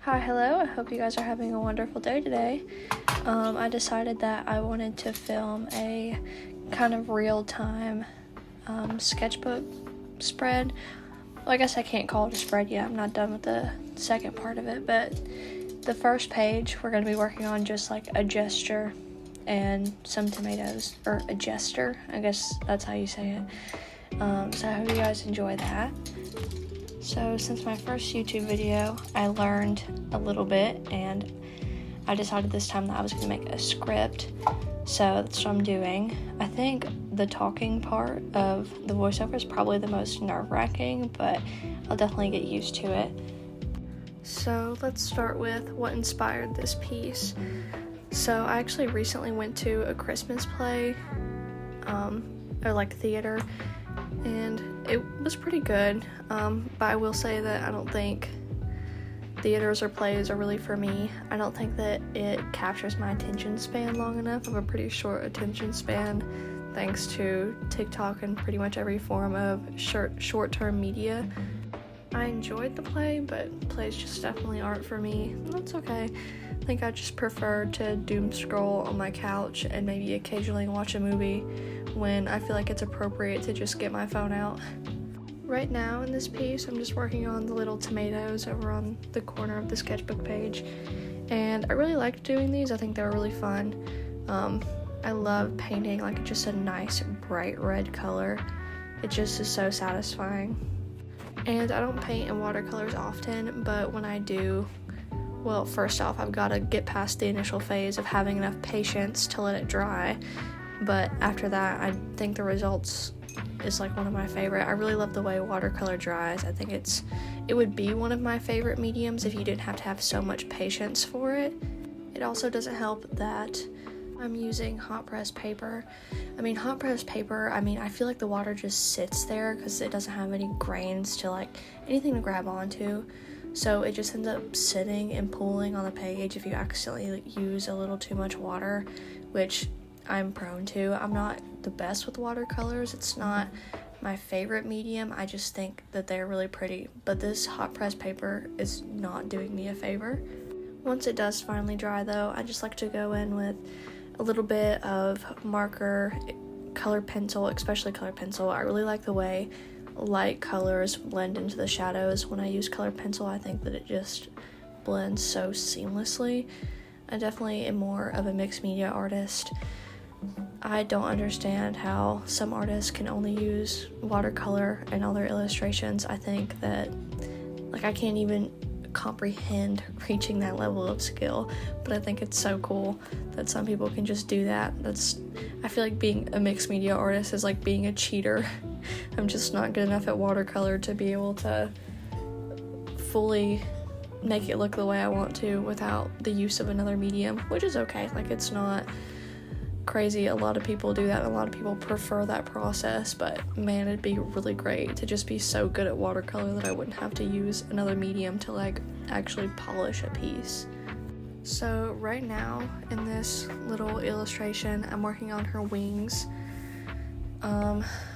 Hi, hello. I hope you guys are having a wonderful day today. I decided that I wanted to film a kind of real-time sketchbook spread. Well, I guess I can't call it a spread yet. I'm not done with the second part of it, but the first page we're going to be working on just like a gesture and some tomatoes, or a jester, I guess that's how you say it. So I hope you guys enjoy that. So since my first YouTube video, I learned a little bit, and I decided this time that I was going to make a script, so that's what I'm doing. I think the talking part of the voiceover is probably the most nerve-wracking, but I'll definitely get used to it. So let's start with what inspired this piece. So I actually recently went to a Christmas play, or like theater, and it was pretty good, but I will say that I don't think theaters or plays are really for me. I don't think that it captures my attention span long enough. I have a pretty short attention span thanks to TikTok and pretty much every form of short-term media. I enjoyed the play, but plays just definitely aren't for me. That's okay. I think I just prefer to doom scroll on my couch and maybe occasionally watch a movie when I feel like it's appropriate to just get my phone out. Right now in this piece, I'm just working on the little tomatoes over on the corner of the sketchbook page, and I really liked doing these. I think they were really fun. I love painting like just a nice bright red color. It just is so satisfying. And I don't paint in watercolors often, but when I do, well, first off, I've got to get past the initial phase of having enough patience to let it dry, but after that, I think the results is like one of my favorite. I really love the way watercolor dries. I think it would be one of my favorite mediums if you didn't have to have so much patience for it. It also doesn't help that I'm using hot press paper. Hot press paper, I feel like the water just sits there because it doesn't have any grains to like anything to grab onto. So it just ends up sitting and pooling on the page if you accidentally use a little too much water, which I'm prone to. I'm not the best with watercolors. It's not my favorite medium. I just think that they're really pretty. But this hot press paper is not doing me a favor. Once it does finally dry though, I just like to go in with a little bit of marker, colored pencil, especially colored pencil. I really like the way light colors blend into the shadows. When I use colored pencil, I think that it just blends so seamlessly. I definitely am more of a mixed media artist. I don't understand how some artists can only use watercolor in all their illustrations. I think that, I can't even comprehend reaching that level of skill, but I think it's so cool that some people can just do that. I feel like being a mixed media artist is like being a cheater. I'm just not good enough at watercolor to be able to fully make it look the way I want to without the use of another medium, which is okay. It's not crazy. A lot of people do that. A lot of people prefer that process, but man, it'd be really great to just be so good at watercolor that I wouldn't have to use another medium to actually polish a piece. So right now in this little illustration, I'm working on her wings.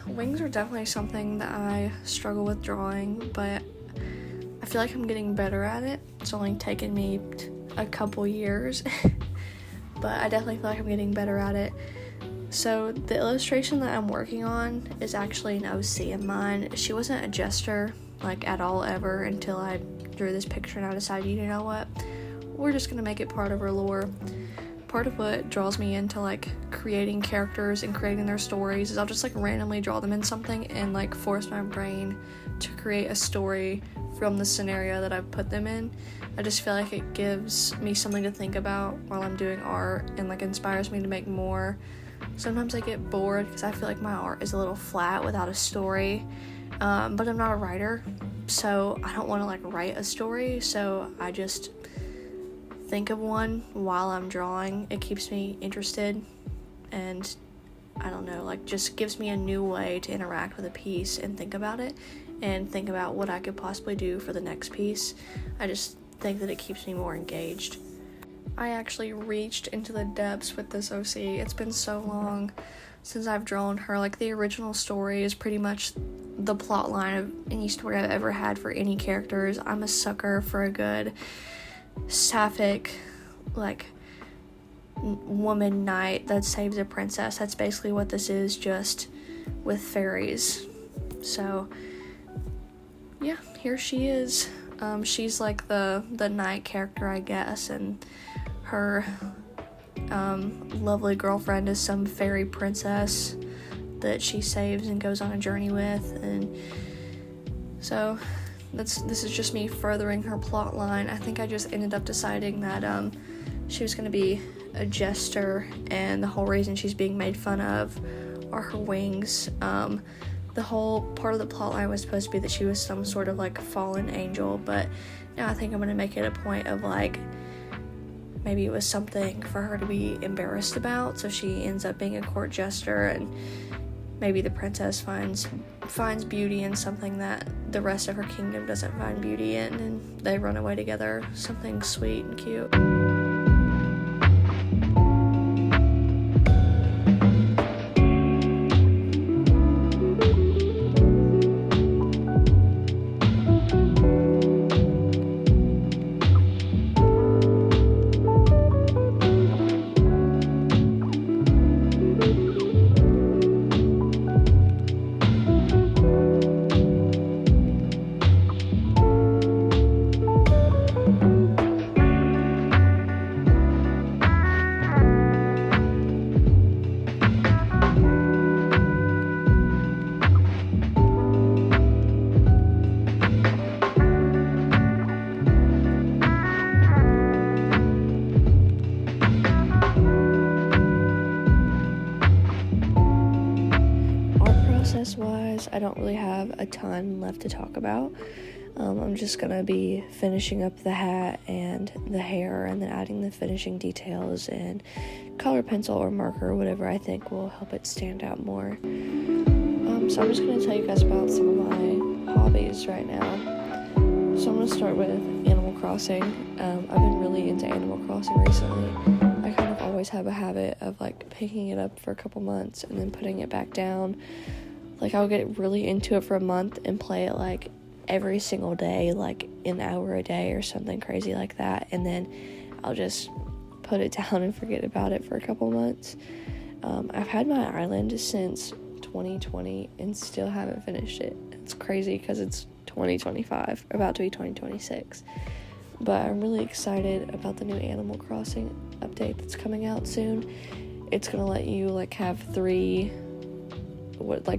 Wings are definitely something that I struggle with drawing, but I feel like I'm getting better at it. It's only taken me a couple years, but I definitely feel like I'm getting better at it. So the illustration that I'm working on is actually an OC of mine. She wasn't a jester at all ever until I drew this picture, and I decided, you know what, we're just gonna make it part of her lore. Part of what draws me into creating characters and creating their stories is I'll just randomly draw them in something and force my brain to create a story from the scenario that I've put them in. I just feel like it gives me something to think about while I'm doing art and inspires me to make more. Sometimes I get bored because I feel like my art is a little flat without a story, but I'm not a writer, so I don't want to write a story, so I just think of one while I'm drawing. It keeps me interested, and I don't know, just gives me a new way to interact with a piece and think about it and think about what I could possibly do for the next piece. I just think that it keeps me more engaged. I actually reached into the depths with this OC. It's been so long since I've drawn her. The original story is pretty much the plot line of any story I've ever had for any characters. I'm a sucker for a good sapphic, like, woman knight that saves a princess. That's basically what this is, just with fairies. So yeah, here she is. She's like the knight character, I guess, and her lovely girlfriend is some fairy princess that she saves and goes on a journey with. And so this is just me furthering her plot line. I think I just ended up deciding that she was going to be a jester, and the whole reason she's being made fun of are her wings. The whole part of the plot line was supposed to be that she was some sort of like fallen angel, but now I think I'm going to make it a point of like, maybe it was something for her to be embarrassed about, so she ends up being a court jester, and maybe the princess finds beauty in something that the rest of her kingdom doesn't find beauty in, and they run away together, something sweet and cute. Process-wise, I don't really have a ton left to talk about. I'm just gonna be finishing up the hat and the hair, and then adding the finishing details and color pencil or marker, whatever I think will help it stand out more. So I'm just gonna tell you guys about some of my hobbies right now. So I'm gonna start with Animal Crossing. I've been really into Animal Crossing recently. I kind of always have a habit of like picking it up for a couple months and then putting it back down. Like, I'll get really into it for a month and play it like every single day, like an hour a day or something crazy like that, and then I'll just put it down and forget about it for a couple months. I've had my island since 2020 and still haven't finished it. It's crazy because it's 2025, about to be 2026. But I'm really excited about the new Animal Crossing update that's coming out soon. It's gonna let you like have 3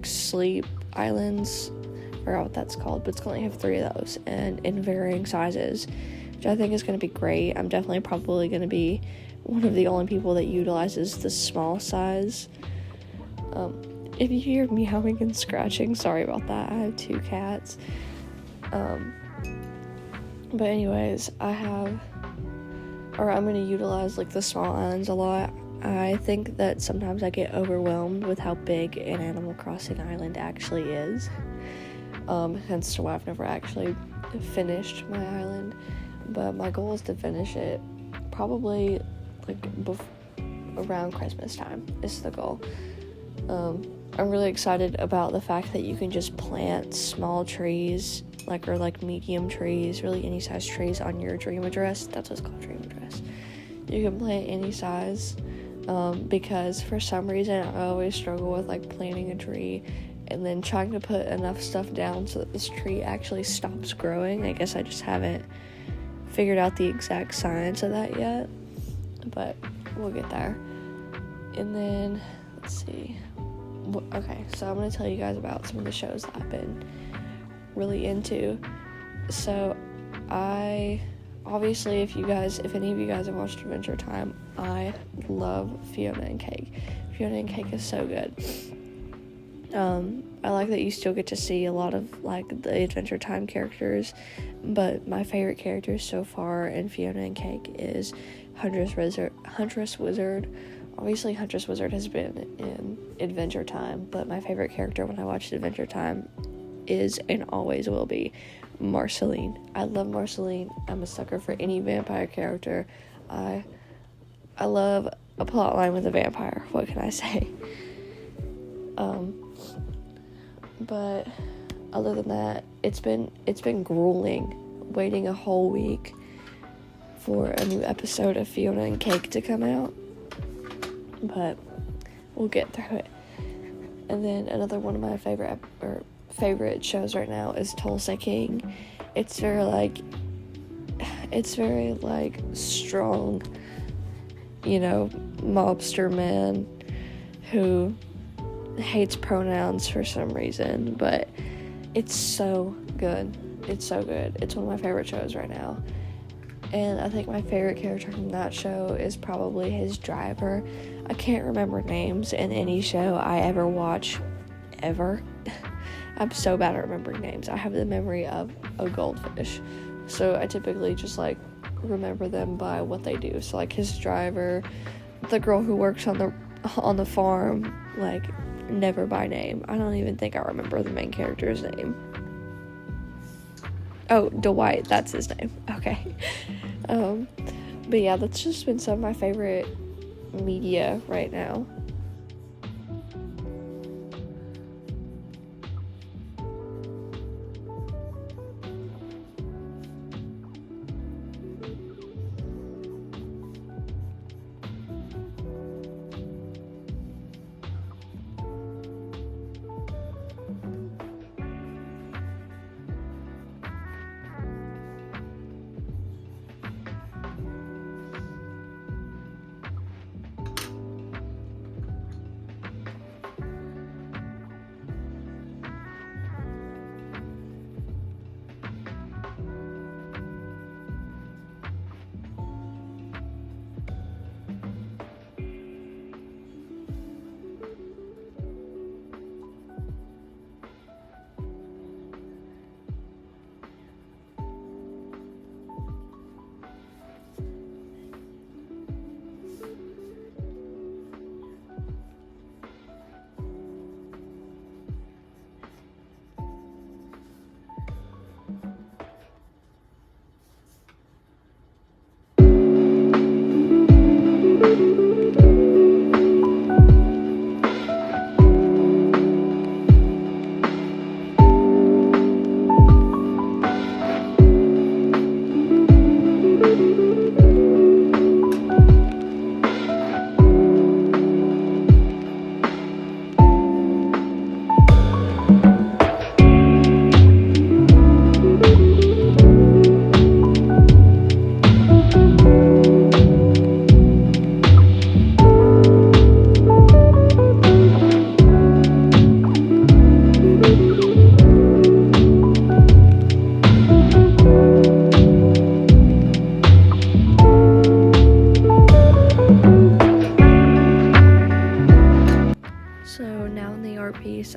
sleep islands, I forgot what that's called, but it's gonna have 3 of those, and in varying sizes, which I think is gonna be great. I'm definitely probably gonna be one of the only people that utilizes the small size. If you hear meowing and scratching, sorry about that. I have 2 cats. But anyways, I'm gonna utilize like the small islands a lot. I think that sometimes I get overwhelmed with how big an Animal Crossing island actually is. Hence why I've never actually finished my island. But my goal is to finish it probably like around Christmas time is the goal. I'm really excited about the fact that you can just plant small trees, or medium trees, really any size trees on your dream address. That's what's called, dream address. You can plant any size, because for some reason I always struggle with planting a tree and then trying to put enough stuff down so that this tree actually stops growing. I guess I just haven't figured out the exact science of that yet, but we'll get there. And then, let's see. Okay, so I'm going to tell you guys about some of the shows that I've been really into. So, obviously, if any of you guys have watched Adventure Time, I love Fiona and Cake. Fiona and Cake is so good. I like that you still get to see a lot of the Adventure Time characters, but my favorite character so far in Fiona and Cake is Huntress Wizard. Obviously, Huntress Wizard has been in Adventure Time, but my favorite character when I watched Adventure Time is and always will be Marceline. I love Marceline. I'm a sucker for any vampire character. I love a plotline with a vampire. What can I say? But other than that, it's been grueling waiting a whole week for a new episode of Fiona and Cake to come out, but we'll get through it. And then another one of my favorite shows right now is Tulsa King. It's very strong, mobster man who hates pronouns for some reason, but it's so good. It's so good. It's one of my favorite shows right now. And I think my favorite character from that show is probably his driver. I can't remember names in any show I ever watch, ever. I'm so bad at remembering names. I have the memory of a goldfish. So I typically just, remember them by what they do. So, his driver, the girl who works on the farm, never by name. I don't even think I remember the main character's name. Oh, Dwight, that's his name. Okay. But yeah, that's just been some of my favorite media right now.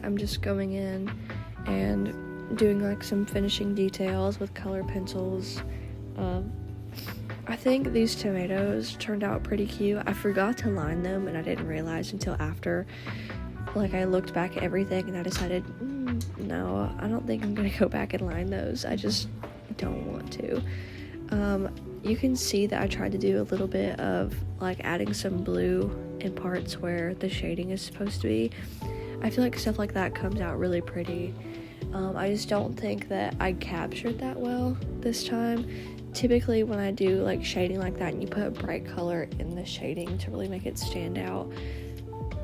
I'm just going in and doing some finishing details with color pencils. I think these tomatoes turned out pretty cute. I forgot to line them and I didn't realize until after. I looked back at everything and I decided, no, I don't think I'm gonna go back and line those. I just don't want to. You can see that I tried to do a little bit of adding some blue in parts where the shading is supposed to be. I feel like stuff like that comes out really pretty. I just don't think that I captured that well this time. Typically when I do shading like that and you put a bright color in the shading to really make it stand out,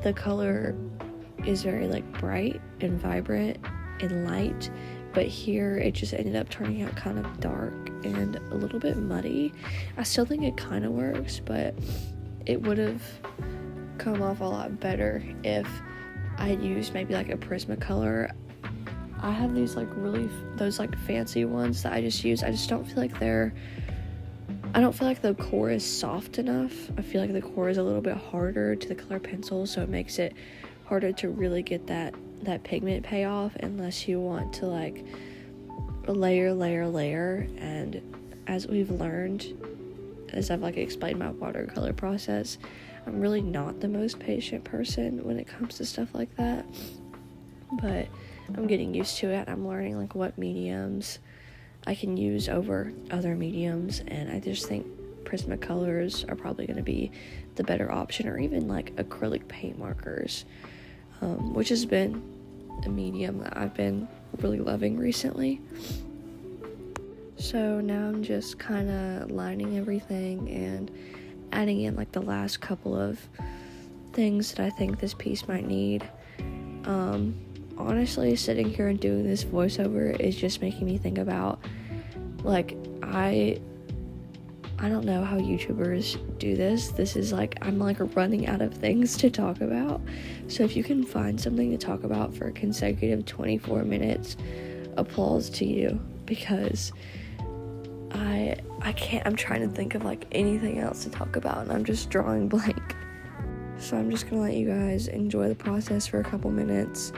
the color is very bright and vibrant and light, but here it just ended up turning out kind of dark and a little bit muddy. I still think it kind of works, but it would have come off a lot better if I had used maybe a Prismacolor. I have these those fancy ones that I just use. I just don't feel I don't feel like the core is soft enough. I feel like the core is a little bit harder to the color pencil, so it makes it harder to really get that pigment payoff unless you want to layer. And as we've learned, as I've explained my watercolor process, I'm really not the most patient person when it comes to stuff like that, but I'm getting used to it. I'm learning what mediums I can use over other mediums, and I just think Prismacolors are probably going to be the better option, or even acrylic paint markers, which has been a medium that I've been really loving recently. So now I'm just kind of lining everything and adding in like the last couple of things that I think this piece might need. Honestly, sitting here and doing this voiceover is just making me think about, like, I don't know how YouTubers do this. This is like, I'm like running out of things to talk about. So if you can find something to talk about for a consecutive 24 minutes, applause to you, because I can't, I'm trying to think of like anything else to talk about and I'm just drawing blank. So I'm just gonna let you guys enjoy the process for a couple minutes.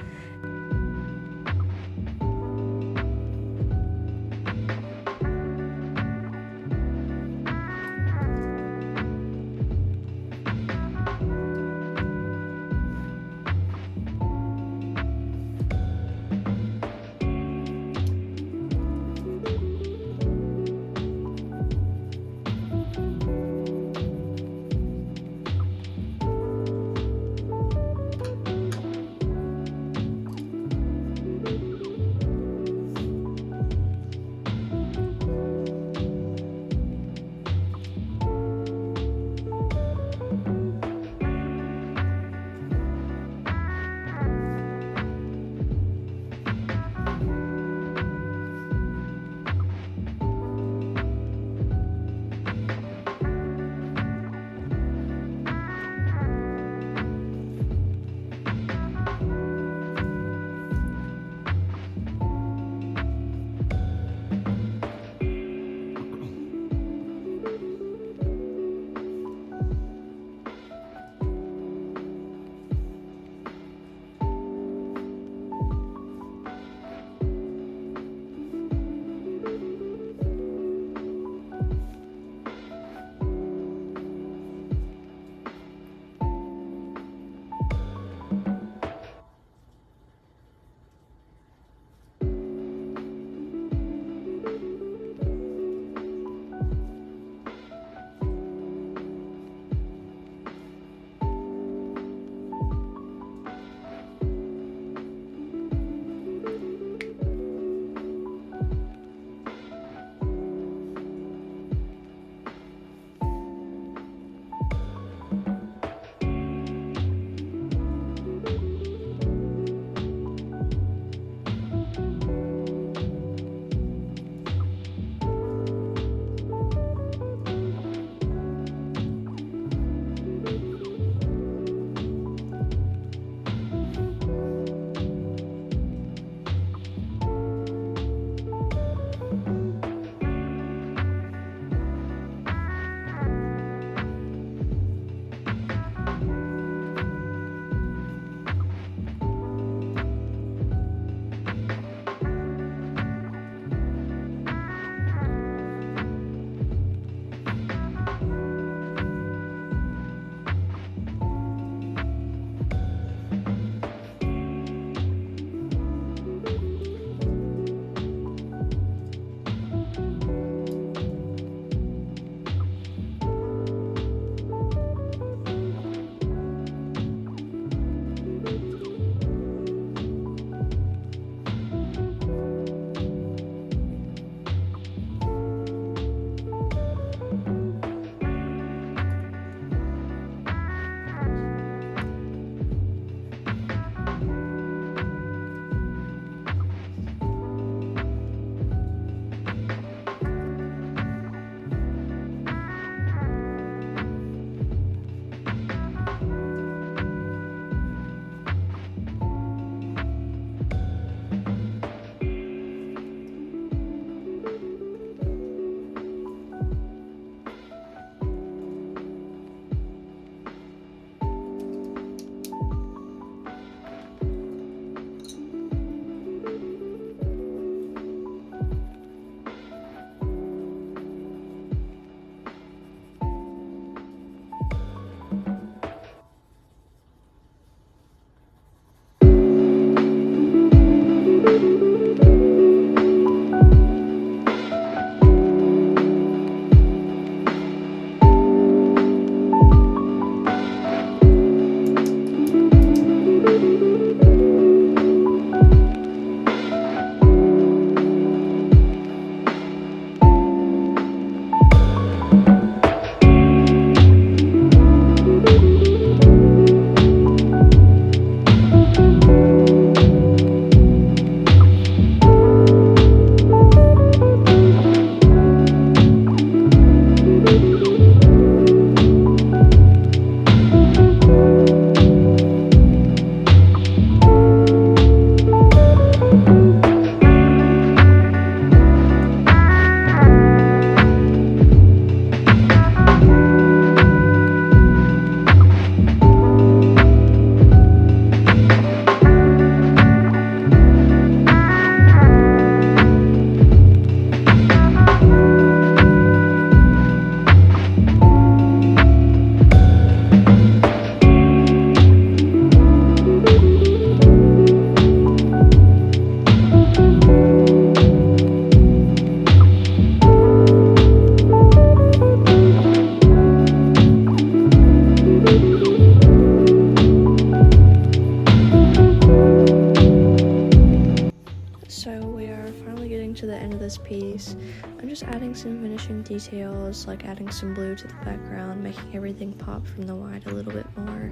details, like adding some blue to the background, making everything pop from the white a little bit more,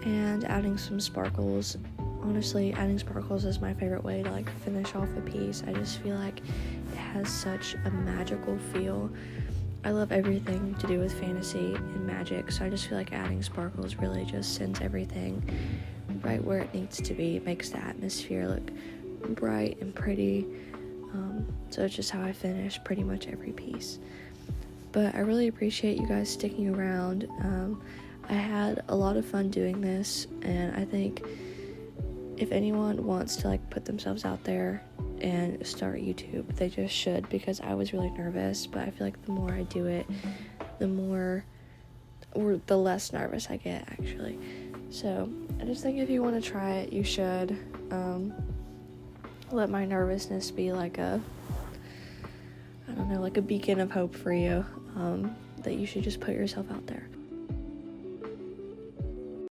and adding some sparkles. Honestly, adding sparkles is my favorite way to like finish off a piece. I just feel like it has such a magical feel. I love everything to do with fantasy and magic, so I just feel like adding sparkles really just sends everything right where it needs to be. It makes the atmosphere look bright and pretty. So it's just how I finish pretty much every piece. But I really appreciate you guys sticking around. I had a lot of fun doing this, and I think if anyone wants to like put themselves out there and start YouTube, they just should, because I was really nervous, but I feel like the more I do it, the less nervous I get, actually. So I just think if you want to try it, you should. Let my nervousness be like a beacon of hope for you, that you should just put yourself out there.